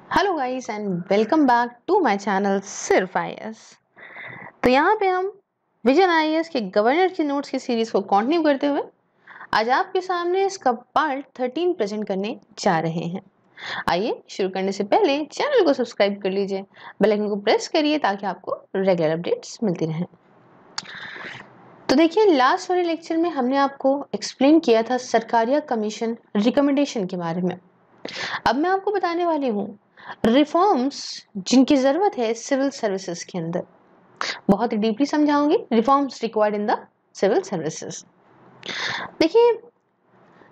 Hello guys and welcome back to my channel सिर्फ IAS. तो यहाँ पे हम विजन आईएएस के गवर्नर की नोट्स की सीरीज को कंटिन्यू करते हुए आज आपके सामने इसका पार्ट 13 प्रेजेंट करने जा रहे हैं। आइए शुरू करने से पहले चैनल को सब्सक्राइब कर लीजिए, बेल आइकन को प्रेस करिए ताकि आपको रेगुलर अपडेट्स मिलती रहें। तो देखिए, लास्ट वाले लेक्चर में हमने आपको एक्सप्लेन किया था सरकारिया कमीशन रिकमेंडेशन के बारे में। अब मैं आपको बताने वाली हूँ रिफॉर्म्स जिनकी जरूरत है सिविल सर्विसेज के अंदर। बहुत ही डीपली समझाऊंगी reforms required in the civil services. देखिए,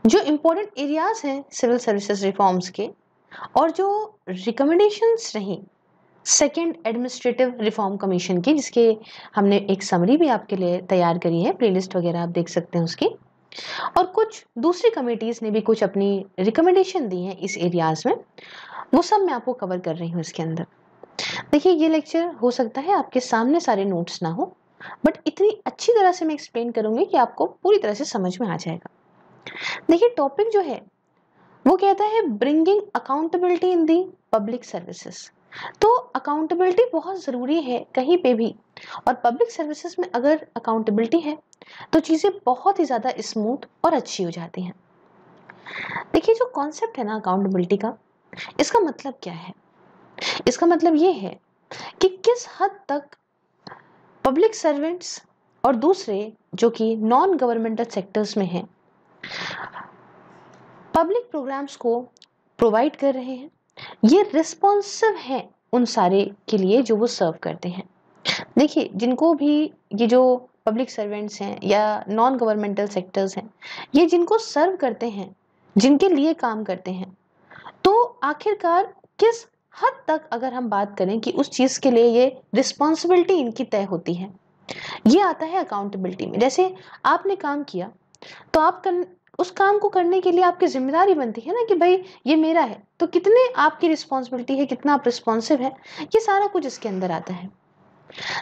जो इंपॉर्टेंट एरियाज हैं सिविल सर्विसेज रिफॉर्म्स के और जो रिकमेंडेशंस रही सेकेंड एडमिनिस्ट्रेटिव रिफॉर्म कमीशन की, जिसके हमने एक समरी भी आपके लिए तैयार करी है, प्लेलिस्ट वगैरह आप देख सकते हैं उसकी, और कुछ दूसरी कमेटीज ने भी कुछ अपनी रिकमेंडेशन दी हैं इस एरियाज में, वो सब मैं आपको कवर कर रही हूँ इसके अंदर। देखिए, ये लेक्चर हो सकता है आपके सामने सारे नोट्स ना हो, बट इतनी अच्छी तरह से मैं एक्सप्लेन करूंगी कि आपको पूरी तरह से समझ में आ जाएगा। देखिए, टॉपिक जो है वो कहता है ब्रिंगिंग अकाउंटेबिलिटी इन दी पब्लिक सर्विसेज। तो अकाउंटेबिलिटी बहुत ज़रूरी है कहीं पे भी, और पब्लिक सर्विसेज में अगर अकाउंटेबिलिटी है तो चीज़ें बहुत ही ज़्यादा स्मूथ और अच्छी हो जाती हैं। देखिए, जो कॉन्सेप्ट है ना अकाउंटेबिलिटी का, इसका मतलब क्या है? इसका मतलब ये है कि किस हद तक पब्लिक सर्वेंट्स और दूसरे जो कि नॉन गवर्नमेंटल सेक्टर्स में हैं पब्लिक प्रोग्राम्स को प्रोवाइड कर रहे हैं, ये रिस्पॉन्सिव हैं उन सारे के लिए जो वो सर्व करते हैं। देखिए, जिनको भी ये जो पब्लिक सर्वेंट्स हैं या नॉन गवर्नमेंटल सेक्टर्स हैं, ये जिनको सर्व करते हैं, जिनके लिए काम करते हैं, तो आखिरकार किस हद तक अगर हम बात करें कि उस चीज़ के लिए ये रिस्पॉन्सिबिलिटी इनकी तय होती है, ये आता है अकाउंटेबिलिटी में। जैसे आपने काम किया तो उस काम को करने के लिए आपकी जिम्मेदारी बनती है ना कि भाई ये मेरा है, तो कितने आपकी रिस्पॉन्सिबिलिटी है, कितना आप रिस्पॉन्सिव है, ये सारा कुछ इसके अंदर आता है।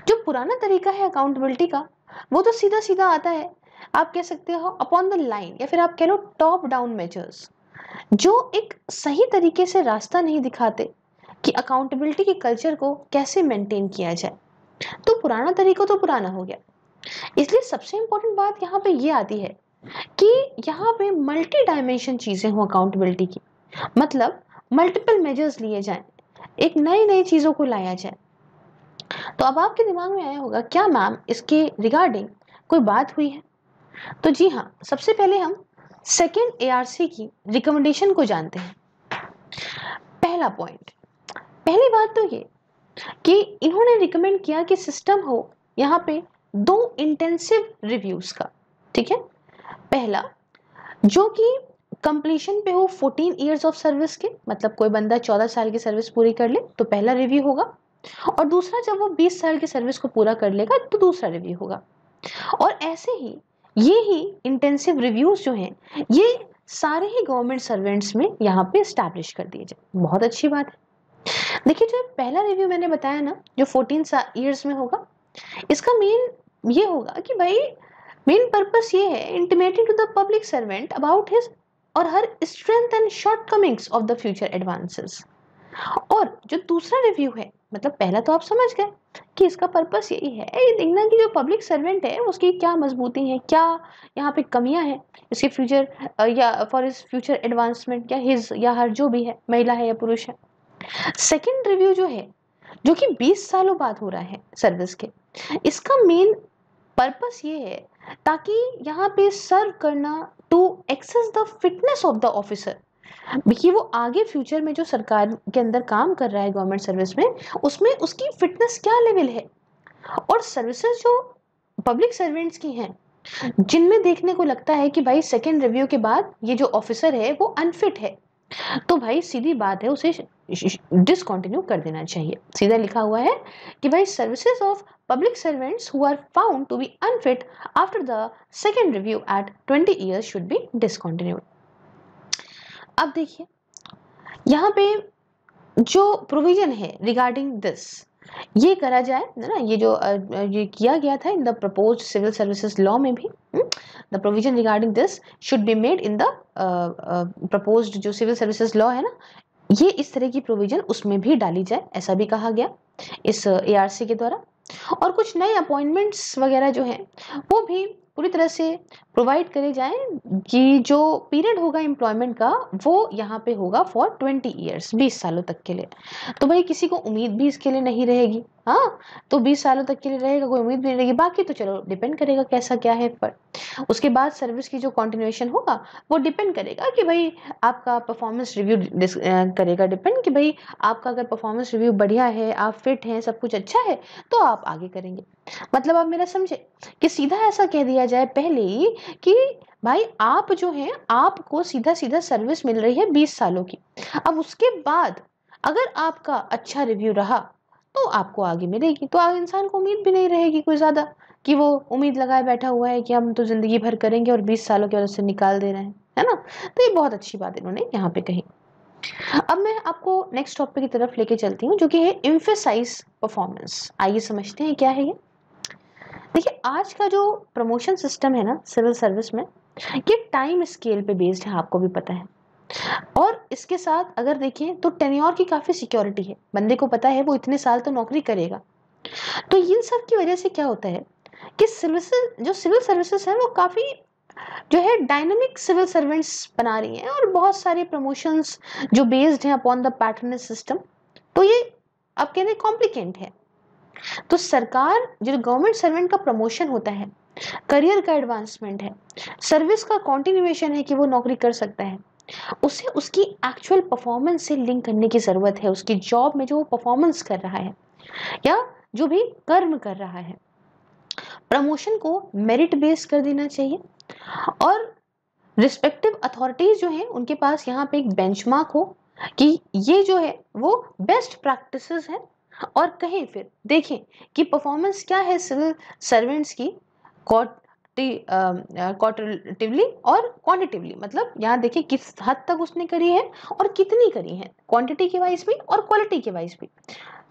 जो पुराना तरीका है अकाउंटेबिलिटी का, वो तो सीधा सीधा आता है, आप कह सकते हो अपॉन द लाइन, या फिर आप कह लो टॉप डाउन मेजर्स, जो एक सही तरीके से रास्ता नहीं दिखाते कि अकाउंटेबिलिटी के कल्चर को कैसे मेंटेन किया जाए। तो पुराना तरीका तो पुराना हो गया। इसलिए सबसे इंपॉर्टेंट बात यहाँ पे ये आती है कि यहाँ पे मल्टी डायमेंशन चीजें हो अकाउंटेबिलिटी की, मतलब मल्टीपल मेजर्स लिए जाएं, एक नई नई चीजों को लाया जाए। तो अब आपके दिमाग में आया होगा, क्या मैम इसके रिगार्डिंग कोई बात हुई है? तो जी हाँ, सबसे पहले हम सेकेंड एआरसी की रिकमेंडेशन को जानते हैं। पहला पॉइंट, पहली बात तो ये कि इन्होंने रिकमेंड किया कि सिस्टम हो यहाँ पे दो इंटेंसिव रिव्यूज का। ठीक है, पहला जो कि कंप्लीशन पे हो 14 इयर्स ऑफ सर्विस के, मतलब कोई बंदा 14 साल की सर्विस पूरी कर ले तो पहला रिव्यू होगा, और दूसरा जब वो 20 साल की सर्विस को पूरा कर लेगा तो दूसरा रिव्यू होगा। और ऐसे ही ये ही इंटेंसिव रिव्यूज जो हैं, ये सारे ही गवर्नमेंट सर्वेंट्स में यहाँ पे स्टैब्लिश कर दिए जाए। बहुत अच्छी बात है। देखिए, जो पहला रिव्यू मैंने बताया ना, जो 14 ईयर्स में होगा, इसका मेन ये होगा कि भाई मेन पर्पस ये है intimating to the public servant about his और her strength and shortcomings of the future advances. और जो दूसरा रिव्यू है, मतलब पहला तो आप समझ गए कि इसका पर्पस यही है, ये देखना कि जो पब्लिक सर्वेंट है उसकी क्या मजबूती है, क्या यहाँ पे कमियां हैं इसके फ्यूचर या फॉर हिज फ्यूचर एडवांसमेंट, या हिज या हर जो भी है, महिला है या पुरुष है। सेकेंड रिव्यू जो है, जो कि 20 सालों बाद हो रहा है सर्विस के, इसका मेन पर्पस ये है ताकि यहाँ पे सर्व करना to assess the fitness of the officer, कि वो आगे फ्यूचर में जो सरकार के अंदर काम कर रहा है गवर्नमेंट सर्विस में, उसमें उसकी फिटनेस क्या लेवल है। और सर्विसेज जो पब्लिक सर्वेंट्स की हैं, जिनमें देखने को लगता है कि भाई सेकेंड रिव्यू के बाद ये जो ऑफिसर है वो अनफिट है, तो भाई सीधी बात है उसे डिसकंटिन्यू कर देना चाहिए। सीधा लिखा हुआ है कि भाई services of public servants who are found to be unfit after the second review at 20 years should be discontinued. अब देखिए, यहाँ पे जो प्रोविजन है रिगार्डिंग दिस, ये करा जाए ना, ये जो ये किया गया था in the proposed civil services law में भी, the provision regarding this should be made in the proposed जो सिविल सर्विसेज लॉ है ना, ये इस तरह की प्रोविजन उसमें भी डाली जाए, ऐसा भी कहा गया इस एआरसी के द्वारा। और कुछ नए अपॉइंटमेंट्स वगैरह जो हैं वो भी पूरी तरह से प्रोवाइड करे जाएं कि जो पीरियड होगा एम्प्लॉयमेंट का वो यहाँ पे होगा फॉर 20 ईयर्स, 20 सालों तक के लिए। तो भाई किसी को उम्मीद भी इसके लिए नहीं रहेगी, हाँ, तो 20 सालों तक के लिए रहेगा, कोई उम्मीद भी नहीं रहेगी। बाकी तो चलो डिपेंड करेगा कैसा क्या है, पर उसके बाद सर्विस की जो कंटिन्यूएशन होगा वो डिपेंड करेगा कि भाई आपका परफॉर्मेंस रिव्यू करेगा, डिपेंड कि भाई आपका अगर परफॉर्मेंस रिव्यू बढ़िया है, आप फिट हैं, सब कुछ अच्छा है, तो आप आगे करेंगे। मतलब आप मेरा समझे कि सीधा ऐसा कह दिया जाए पहले ही कि भाई आप जो हैं आपको सीधा सीधा सर्विस मिल रही है 20 सालों की। अब उसके बाद अगर आपका अच्छा रिव्यू रहा तो आपको आगे मिलेगी, तो आगे इंसान को उम्मीद भी नहीं रहेगी कोई ज्यादा कि वो उम्मीद लगाए बैठा हुआ है कि हम तो जिंदगी भर करेंगे और 20 सालों के वजह से निकाल दे रहे हैं, है ना। तो ये बहुत अच्छी बात इन्होंने यहाँ पे कही। अब मैं आपको नेक्स्ट टॉपिक की तरफ लेके चलती हूँ जो कि है एम्फेसाइज परफॉर्मेंस। आइए समझते हैं क्या है ये। देखिए आज का जो प्रमोशन सिस्टम है ना सिविल सर्विस में, ये टाइम स्केल पे बेस्ड है, आपको भी पता है। और इसके साथ अगर देखें तो टेन्योर की काफी सिक्योरिटी है, बंदे को पता है वो इतने साल तो नौकरी करेगा। तो इन सब की वजह से क्या होता है कि सिविल सर्विसेज है वो काफी जो है डायनामिक सिविल सर्वेंट्स बना रही हैं और बहुत सारे प्रमोशंस जो बेस्ड हैं अपॉन द पैटर्नेज सिस्टम। तो ये आप कहते हैं कॉम्प्लिकेंट है। तो सरकार जो गवर्नमेंट सर्वेंट का प्रमोशन होता है, करियर का एडवांसमेंट है, सर्विस का कॉन्टिन्यूएशन है कि वो नौकरी कर सकता है, उसे उसकी एक्चुअल परफॉर्मेंस से लिंक करने की जरूरत है। उसकी जॉब में जो वो परफॉर्मेंस कर रहा है या जो भी कर्म कर रहा है, प्रमोशन को मेरिट बेस्ड कर देना चाहिए। और रिस्पेक्टिव अथॉरिटीज जो हैं उनके पास यहाँ पे एक बेंचमार्क हो कि ये जो है वो बेस्ट प्रैक्टिसेस है। और कहें फिर देखें कि परफॉर्मेंस क्या है सिविल सर्वेंट्स की क्वालिटेटिवली और क्वांटिटिवली, मतलब यहाँ देखें किस हद तक उसने करी है और कितनी करी है, क्वांटिटी के वाइज भी और क्वालिटी के वाइज भी,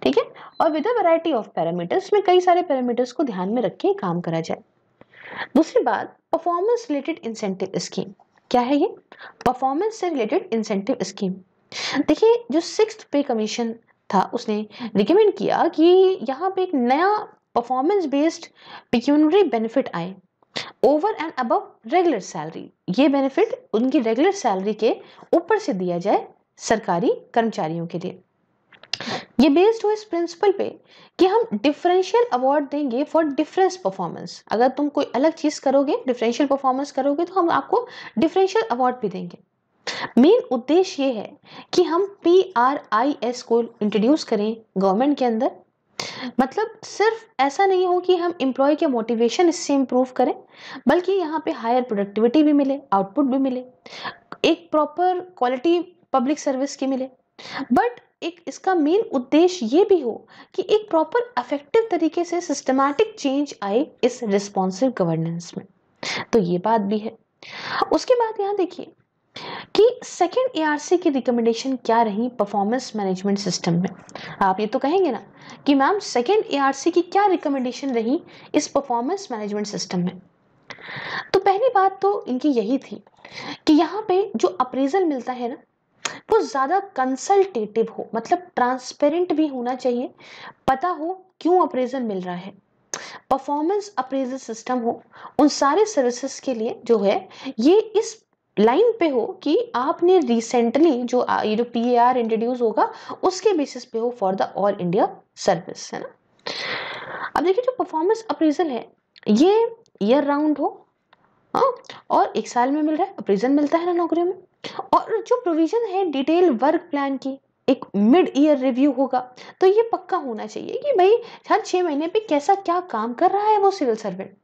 ठीक है। और with a variety of parameters में कई सारे पैरामीटर्स को ध्यान में रख के काम करा जाए। दूसरी बात परफॉर्मेंस रिलेटेड इंसेंटिव स्कीम। क्या है ये परफॉर्मेंस से रिलेटेड इंसेंटिव स्कीम? देखिए जो 6th पे कमीशन था उसने रिकमेंड किया कि यहाँ पे एक नया परफॉर्मेंस बेस्ड पिक्यूनरी बेनिफिट आए over and above regular salary. ये बेनिफिट उनकी रेगुलर सैलरी के ऊपर से दिया जाए सरकारी कर्मचारियों के लिए। ये बेस्ड हो इस प्रिंसिपल पे कि हम डिफरेंशियल अवार्ड देंगे फॉर डिफरेंस परफॉर्मेंस। अगर तुम कोई अलग चीज करोगे, डिफरेंशियल परफॉर्मेंस करोगे, तो हम आपको डिफरेंशियल अवार्ड भी देंगे। मेन उद्देश्य ये है कि हम PRIS को इंट्रोड्यूस करें गवर्नमेंट के अंदर। मतलब सिर्फ ऐसा नहीं हो कि हम एम्प्लॉय के मोटिवेशन इससे इम्प्रूव करें, बल्कि यहाँ पे हायर प्रोडक्टिविटी भी मिले, आउटपुट भी मिले, एक प्रॉपर क्वालिटी पब्लिक सर्विस की मिले। बट एक इसका मेन उद्देश्य ये भी हो कि एक प्रॉपर इफेक्टिव तरीके से सिस्टमैटिक चेंज आए इस रिस्पॉन्सिव गवर्नेंस में। तो ये बात भी है। उसके बाद यहाँ देखिए कि सेकेंड ARC की रिकमेंडेशन क्या रही परफॉर्मेंस मैनेजमेंट सिस्टम में। आप ये तो कहेंगे ना कि मैम सेकेंड ARC की क्या रिकमेंडेशन रही इस परफॉर्मेंस मैनेजमेंट सिस्टम में। तो पहली बात तो इनकी यही थी कि यहाँ पे जो अप्रेजल मिलता है ना वो ज्यादा कंसल्टेटिव हो, मतलब ट्रांसपेरेंट भी होना चाहिए, पता हो क्यों अप्रेजल मिल रहा है, परफॉर्मेंस अप्रेजल सिस्टम हो उन सारे सर्विसेज के लिए जो है ये इस लाइन पे हो कि आपने रिसेंटली जो ये जो PAR इंट्रोड्यूस होगा उसके बेसिस पे हो for the all India service, है ना। अब देखिए जो परफॉर्मेंस अप्रेजल है ये ईयर राउंड हो, हाँ, और 1 साल में मिल रहा है, अप्रेजल मिलता है ना नौकरियों में। और जो प्रोविजन है डिटेल वर्क प्लान की, एक मिड ईयर रिव्यू होगा, तो ये पक्का होना चाहिए कि भाई हर 6 महीने पे कैसा क्या काम कर रहा है वो सिविल सर्वेंट।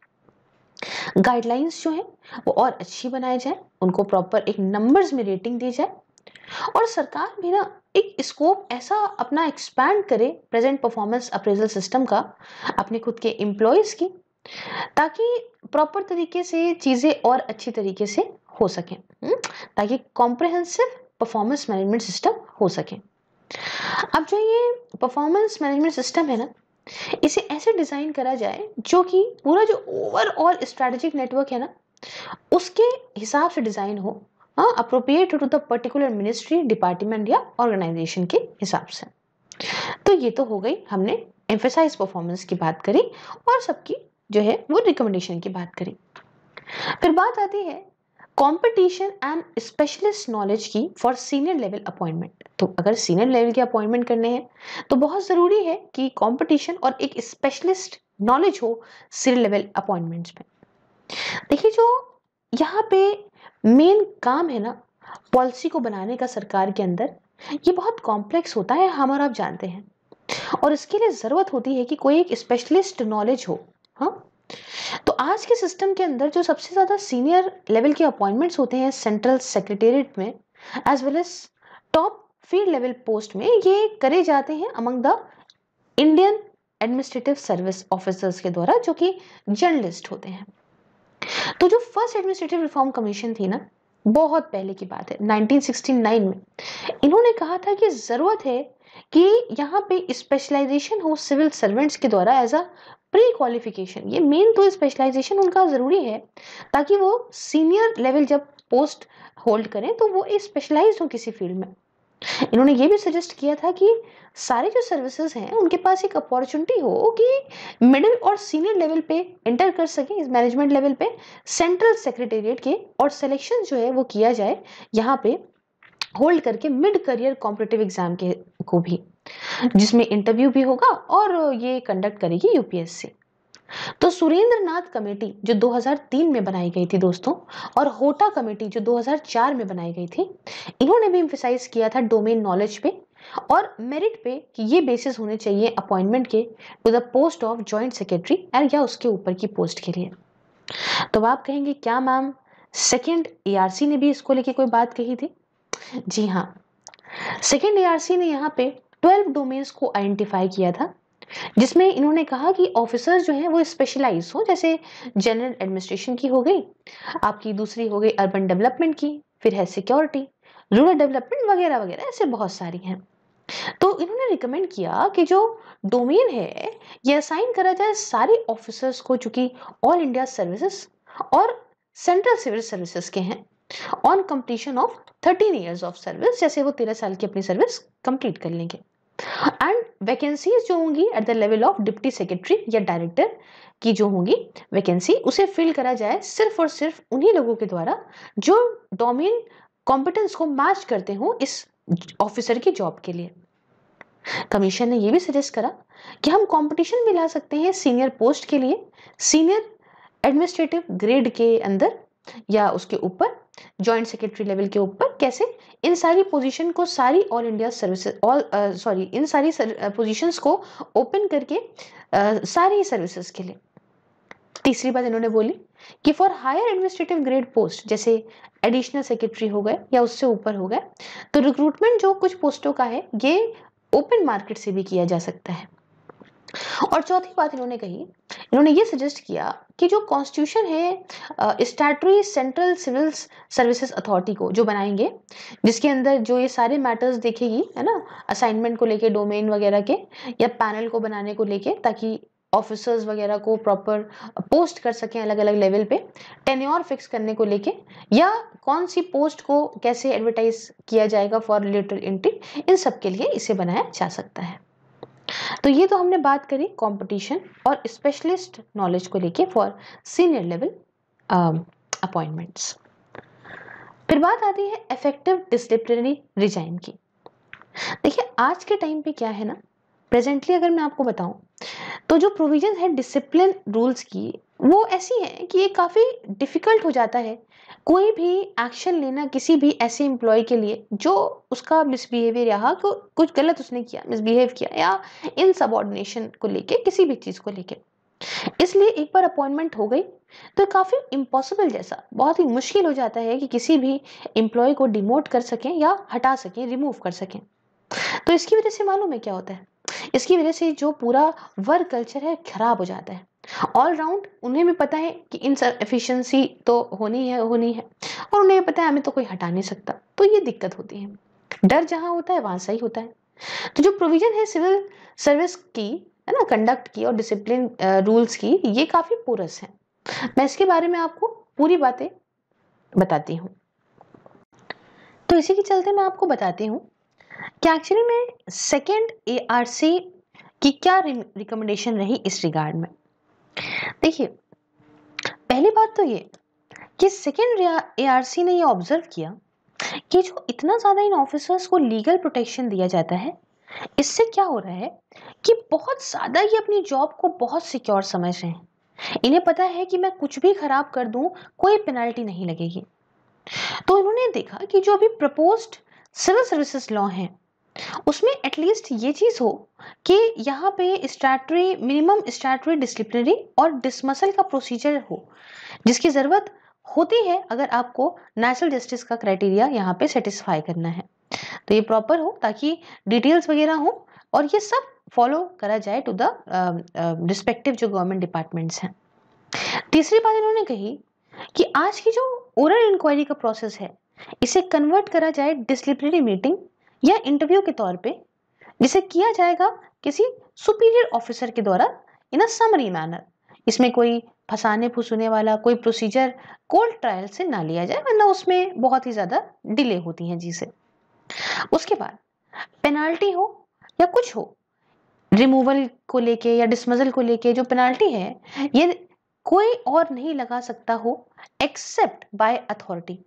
गाइडलाइंस जो है वो और अच्छी बनाई जाए, उनको प्रॉपर एक नंबर्स में रेटिंग दी जाए। और सरकार भी ना एक स्कोप ऐसा अपना एक्सपैंड करे प्रेजेंट परफॉर्मेंस अप्रेजल सिस्टम का अपने खुद के एम्प्लॉयज की, ताकि प्रॉपर तरीके से चीजें और अच्छी तरीके से हो सके, ताकि कॉम्प्रिहेंसिव परफॉर्मेंस मैनेजमेंट सिस्टम हो सके। अब जो ये परफॉर्मेंस मैनेजमेंट सिस्टम है ना इसे ऐसे डिजाइन करा जाए जो कि पूरा जो ओवरऑल स्ट्रेटेजिक नेटवर्क है ना उसके हिसाब से डिजाइन हो, appropriate to the particular ministry, department या ऑर्गेनाइजेशन के हिसाब से। तो ये तो हो गई, हमने एम्फेसाइज परफॉर्मेंस की बात करी और सबकी जो है वो रिकमेंडेशन की बात करी। फिर बात आती है कंपटीशन एंड स्पेशलिस्ट नॉलेज की फॉर सीनियर लेवल अपॉइंटमेंट। तो अगर सीनियर लेवल के अपॉइंटमेंट करने हैं तो बहुत जरूरी है कि कंपटीशन और एक स्पेशलिस्ट नॉलेज हो सीनियर लेवल अपॉइंटमेंट्स में। देखिए, जो यहाँ पे मेन काम है ना पॉलिसी को बनाने का सरकार के अंदर, ये बहुत कॉम्प्लेक्स होता है, हम और आप जानते हैं, और इसके लिए जरूरत होती है कि कोई एक स्पेशलिस्ट नॉलेज हो। हाँ, तो आज के सिस्टम के अंदर जो सबसे ज्यादा सीनियर लेवल के अपॉइंटमेंट्स होते हैं सेंट्रल सेक्रेटेरिएट में as well as top field level post में, ये करे जाते हैं among the Indian administrative service officers के द्वारा, जो कि जर्नलिस्ट होते हैं। तो जो फर्स्ट एडमिनिस्ट्रेटिव रिफॉर्म कमीशन थी ना, बहुत पहले की बात है, 1969 में, इन्होंने कहा था कि जरूरत है कि यहाँ पे स्पेशलाइजेशन हो सिविल सर्वेंट्स के द्वारा एज अ प्री क्वालिफिकेशन। ये मेन तो स्पेशलाइजेशन उनका जरूरी है ताकि वो सीनियर लेवल जब पोस्ट होल्ड करें तो वो स्पेशलाइज हो किसी फील्ड में। इन्होंने ये भी सजेस्ट किया था कि सारे जो सर्विसेज हैं उनके पास एक अपॉर्चुनिटी हो कि मिडिल और सीनियर लेवल पे एंटर कर सके, इस मैनेजमेंट लेवल पे सेंट्रल सेक्रेटेरिएट के, और सिलेक्शन जो है वो किया जाए यहाँ पे होल्ड करके मिड करियर कॉम्पिटिटिव एग्जाम के को भी, जिसमें इंटरव्यू भी होगा और ये कंडक्ट करेगी यूपीएससी। तो सुरेंद्र नाथ कमेटी जो 2003 में बनाई गई थी दोस्तों, और होटा कमेटी जो 2004 में बनाई गई थी, इन्होंने भी एम्फेसाइज किया था डोमेन नॉलेज पे और मेरिट पे कि ये बेसिस होने चाहिए अपॉइंटमेंट के to the post of joint secretary and या उसके ऊपर की पोस्ट के लिए। तो आप कहेंगे क्या मैम सेकेंड एआरसी ने भी इसको लेके कोई बात कही थी? जी हाँ, सेकेंड एआरसी ने यहाँ पे 12 डोमेन्स को आइडेंटिफाई किया था, जिसमें इन्होंने कहा कि ऑफिसर्स जो हैं वो स्पेशलाइज हो, जैसे जनरल एडमिनिस्ट्रेशन की हो गई आपकी, दूसरी हो गई अर्बन डेवलपमेंट की, फिर है सिक्योरिटी, रूरल डेवलपमेंट वगैरह वगैरह, ऐसे बहुत सारी हैं। तो इन्होंने रिकमेंड किया कि जो डोमेन है ये असाइन करा जाए सारे ऑफिसर्स को, जो कि ऑल इंडिया सर्विसेज और सेंट्रल सिविल सर्विसेज के हैं, on completion of 13 years of service, जैसे वो 13 साल की अपनी सर्विस कंप्लीट कर लेंगे। एंड वैकेंसीज जो होंगी at the level of deputy secretary या डायरेक्टर की जो होंगी वैकेंसी, उसे फिल करा जाए सिर्फ और सिर्फ उन्हीं लोगों के द्वारा जो डोमेन कॉम्पिटेंस को मैच करते हो इस ऑफिसर की जॉब के लिए। कमीशन ने यह भी सजेस्ट करा कि हम कंपटीशन भी ला सकते हैं सीनियर पोस्ट के लिए, सीनियर एडमिनिस्ट्रेटिव ग्रेड के अंदर या उसके ऊपर, जॉइंट सेक्रेटरी लेवल के ऊपर। कैसे? इन सारी पोजीशन को, सारी ऑल इंडिया सर्विसेज, इन सारी पोजीशंस को ओपन करके सारी सर्विसेज के लिए। तीसरी बात इन्होंने बोली कि for higher administrative grade post, जैसे एडिशनल सेक्रेटरी हो गए या उससे ऊपर हो गए, तो रिक्रूटमेंट जो कुछ पोस्टों का है ये ओपन मार्केट से भी किया जा सकता है। और चौथी बात इन्होंने कही, इन्होंने ये सजेस्ट किया कि जो कॉन्स्टिट्यूशन है statutory central civil services authority को जो बनाएंगे, जिसके अंदर जो ये सारे मैटर्स देखेगी, है ना, असाइनमेंट को लेके, डोमेन वगैरह के, या पैनल को बनाने को लेके, ताकि ऑफिसर्स वगैरह को प्रॉपर पोस्ट कर सकें अलग अलग लेवल पे, टेन्योर फिक्स करने को लेके, या कौन सी पोस्ट को कैसे एडवर्टाइज किया जाएगा फॉर रिलेटेड एंट्री, इन सब के लिए इसे बनाया जा सकता है। तो ये तो हमने बात करी कंपटीशन और स्पेशलिस्ट नॉलेज को लेके फॉर सीनियर लेवल अपॉइंटमेंट्स। फिर बात आती है इफेक्टिव डिसिप्लिनरी रिजाइन की। देखिए, आज के टाइम पे क्या है ना, प्रेजेंटली अगर मैं आपको बताऊं तो जो प्रोविजन है डिसिप्लिन रूल्स की, वो ऐसी है कि ये काफी डिफिकल्ट हो जाता है कोई भी एक्शन लेना किसी भी ऐसे एम्प्लॉय के लिए जो उसका मिसबिहेवियर रहा, कुछ गलत उसने किया, मिसबिहेव किया, या इन सबऑर्डिनेशन को लेके, किसी भी चीज को लेके। इसलिए एक बार अपॉइंटमेंट हो गई तो काफी इम्पॉसिबल जैसा, बहुत ही मुश्किल हो जाता है कि किसी भी एम्प्लॉय को डिमोट कर सकें या हटा सकें, रिमूव कर सकें। तो इसकी वजह से मालूम है क्या होता है, इसकी वजह से जो पूरा वर्क कल्चर है खराब हो जाता है ऑल राउंड। उन्हें भी पता है कि इन एफिशिएंसी तो होनी है, और उन्हें पता है हमें तो कोई हटा नहीं सकता, तो ये दिक्कत होती है। डर जहां होता है वहां सही होता है। तो जो प्रोविजन है सिविल सर्विस की, है ना, कंडक्ट की और डिसिप्लिन रूल्स की, ये काफी पोरस है। मैं इसके बारे में आपको पूरी बातें बताती हूँ। तो इसी के चलते मैं आपको बताती हूँ कि एक्चुअली में सेकेंड ARC की क्या रिकमेंडेशन रही इस रिगार्ड में। देखिए, पहली बात तो ये कि सेकेंड ARC ने ये ऑब्जर्व किया कि जो इतना ज़्यादा इन ऑफिसर्स को लीगल प्रोटेक्शन दिया जाता है, इससे क्या हो रहा है कि बहुत ज़्यादा ये अपनी जॉब को बहुत सिक्योर समझ रहे हैं। इन्हें पता है कि मैं कुछ भी खराब कर दूं, कोई पेनल्टी नहीं लगेगी। तो इन्होंने देखा कि जो अभी प्रपोज्ड सिविल सर्विसेज लॉ है, उसमें एटलीस्ट ये चीज हो कि यहाँ पे स्टैट्यूटरी मिनिमम स्टैट्यूटरी डिसिप्लिनरी और डिसमसल का प्रोसीजर हो, जिसकी जरूरत होती है अगर आपको नेचुरल जस्टिस का क्राइटेरिया यहाँ पे सेटिस्फाई करना है। तो ये प्रॉपर हो ताकि डिटेल्स वगैरह हो और ये सब फॉलो करा जाए टू द रिस्पेक्टिव जो गवर्नमेंट डिपार्टमेंट्स हैं। तीसरी बात इन्होंने कही कि आज की जो ओरल इंक्वायरी का प्रोसेस है, इसे कन्वर्ट करा जाए डिसिप्लिनरी मीटिंग या इंटरव्यू के तौर पे, जिसे किया जाएगा किसी सुपीरियर ऑफिसर के द्वारा इन अ समरी मैनर। इसमें कोई फंसाने फुसने वाला कोई प्रोसीजर कोल्ड ट्रायल से ना लिया जाए, वरना उसमें बहुत ही ज्यादा डिले होती हैं जी से। उसके बाद पेनाल्टी हो या कुछ हो, रिमूवल को लेके या डिसमिसल को लेके जो पेनाल्टी है, ये कोई और नहीं लगा सकता हो एक्सेप्ट बाय अथॉरिटी।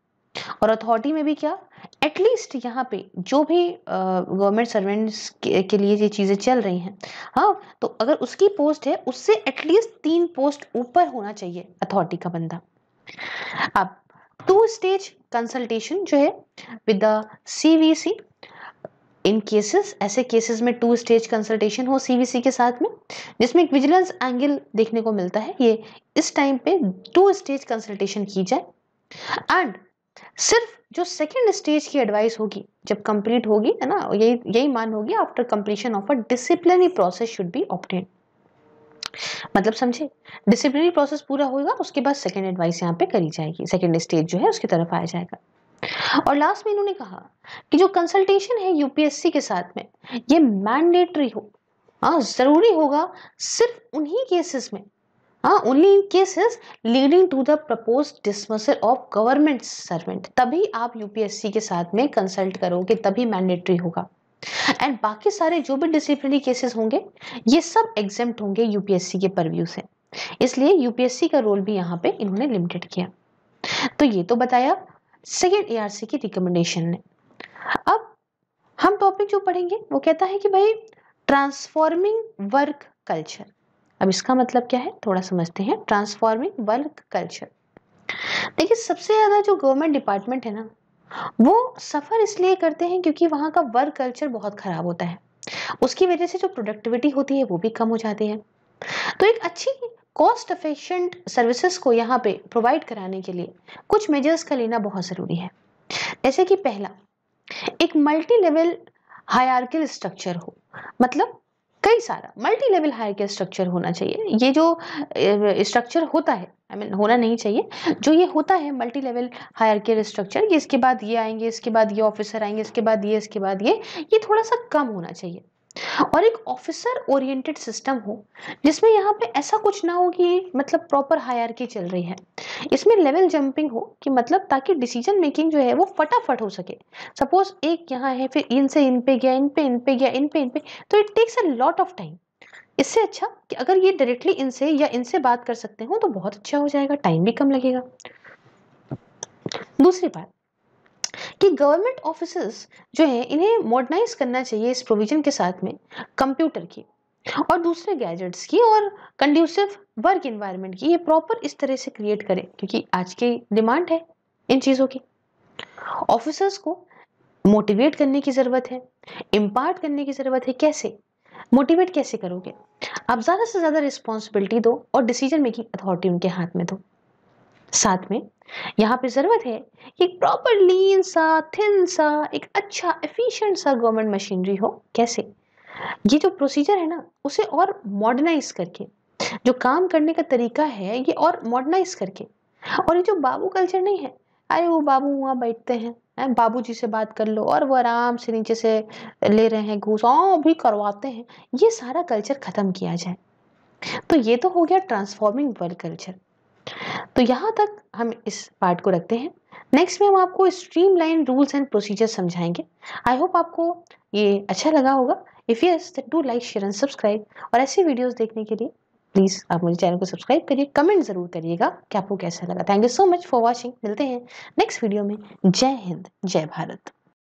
और अथॉरिटी में भी क्या, एटलीस्ट यहाँ पे जो भी गवर्नमेंट सर्वेंट्स के लिए ये चीजें चल रही हैं, हाँ, तो अगर उसकी पोस्ट है उससे एटलीस्ट 3 पोस्ट ऊपर होना चाहिए अथॉरिटी का बंदा। अब 2 स्टेज कंसल्टेशन जो है with the CVC, in cases, ऐसे केसेस में 2 स्टेज कंसल्टेशन हो CVC के साथ में, जिसमें एक विजिलेंस एंगल देखने को मिलता है, ये इस टाइम पे 2 स्टेज कंसल्टेशन की जाए। एंड सिर्फ जो सेकेंड स्टेज की एडवाइस होगी जब कंप्लीट होगी, है ना, यही मान होगी, after completion of a disciplinary process should be obtained. मतलब समझे, डिसिप्लिनरी प्रोसेस पूरा होगा, उसके बाद सेकेंड एडवाइस यहाँ पे करी जाएगी, सेकेंड स्टेज जो है उसकी तरफ आया जाएगा। और लास्ट में इन्होंने कहा कि जो कंसल्टेशन है UPSC के साथ में, ये मैंडेटरी हो, हाँ, जरूरी होगा सिर्फ उन्हीं केसेस में, हाँ, only in cases leading to the proposed dismissal of government servant, तभी आप UPSC के साथ में कंसल्ट करोगे, तभी मैंडेटरी होगा। एंड बाकी सारे जो भी डिसिप्लिनरी केसेस होंगे, ये सब एग्जेम्प्ट होंगे UPSC के परव्यू से, इसलिए UPSC का रोल भी यहाँ पे इन्होंने लिमिटेड किया। तो ये तो बताया सेकेंड ARC की रिकमेंडेशन ने। अब हम टॉपिक जो पढ़ेंगे वो कहता है कि भाई ट्रांसफॉर्मिंग वर्क कल्चर। अब इसका मतलब क्या है थोड़ा समझते हैं। ट्रांसफॉर्मिंग वर्क कल्चर, देखिए सबसे ज्यादा जो गवर्नमेंट डिपार्टमेंट है ना, वो सफर इसलिए करते हैं क्योंकि वहां का वर्क कल्चर बहुत खराब होता है। उसकी वजह से जो प्रोडक्टिविटी होती है वो भी कम हो जाती है। तो एक अच्छी कॉस्ट एफिशिएंट सर्विसेज को यहाँ पे प्रोवाइड कराने के लिए कुछ मेजर्स का लेना बहुत जरूरी है। जैसे कि पहला, एक मल्टी लेवल हायरार्किकल स्ट्रक्चर हो, मतलब कई सारा मल्टी लेवल हायरार्किकल स्ट्रक्चर होना चाहिए। ये जो स्ट्रक्चर होता है, आई मीन होना नहीं चाहिए, जो ये होता है मल्टी लेवल हायरार्किकल स्ट्रक्चर, ये इसके बाद ये आएंगे, इसके बाद ये ऑफिसर आएंगे, इसके बाद ये, इसके बाद ये थोड़ा सा कम होना चाहिए। और एक ऑफिसर ओरिएंटेड सिस्टम हो, जिसमें यहाँ पे ऐसा कुछ ना हो कि मतलब प्रॉपर हायरार्की चल रही है, इसमें लेवल जंपिंग हो, कि मतलब ताकि डिसीजन मेकिंग जो है वो फटाफट हो सके। सपोज एक यहाँ है, फिर इनसे इन पे गया, इन पे इन पे गया, इन पे इन पे, तो it takes a lot of time. इससे अच्छा कि अगर ये डायरेक्टली इनसे या इनसे बात कर सकते हो तो बहुत अच्छा हो जाएगा, टाइम भी कम लगेगा। दूसरी बात कि गवर्नमेंट ऑफिसेस जो है इन्हें मॉडर्नाइज करना चाहिए इस प्रोविजन के साथ में कंप्यूटर की और दूसरे गैजेट्स की और कंड्यूसिव वर्क एनवायरनमेंट की, ये प्रॉपर इस तरह से क्रिएट करें, क्योंकि आज की डिमांड है इन चीज़ों की। ऑफिसर्स को मोटिवेट करने की ज़रूरत है, इम्पार्ट करने की ज़रूरत है। कैसे मोटिवेट कैसे करोगे? आप ज़्यादा से ज़्यादा रिस्पॉन्सिबिलिटी दो और डिसीजन मेकिंग अथॉरिटी उनके हाथ में दो। साथ में यहाँ पे ज़रूरत है कि एक प्रॉपर लीन सा, थिन सा, एक अच्छा एफिशिएंट सा गवर्नमेंट मशीनरी हो। कैसे? ये जो प्रोसीजर है ना, उसे और मॉडर्नाइज करके, जो काम करने का तरीका है ये और मॉडर्नाइज करके। और ये जो बाबू कल्चर नहीं है, अरे वो बाबू वहाँ बैठते हैं, बाबू जी से बात कर लो, और वो आराम से नीचे से ले रहे हैं घूस, भी करवाते हैं, ये सारा कल्चर खत्म किया जाए। तो ये तो हो गया ट्रांसफॉर्मिंग वर्क कल्चर। तो यहाँ तक हम इस पार्ट को रखते हैं। नेक्स्ट में हम आपको स्ट्रीमलाइन रूल्स एंड प्रोसीजर समझाएंगे। आई होप आपको ये अच्छा लगा होगा। If yes then do like share and subscribe. और ऐसी वीडियोस देखने के लिए प्लीज आप मुझे चैनल को सब्सक्राइब करिए, कमेंट जरूर करिएगा कि आपको कैसा लगा। Thank you so much for watching. मिलते हैं नेक्स्ट वीडियो में। जय हिंद, जय भारत।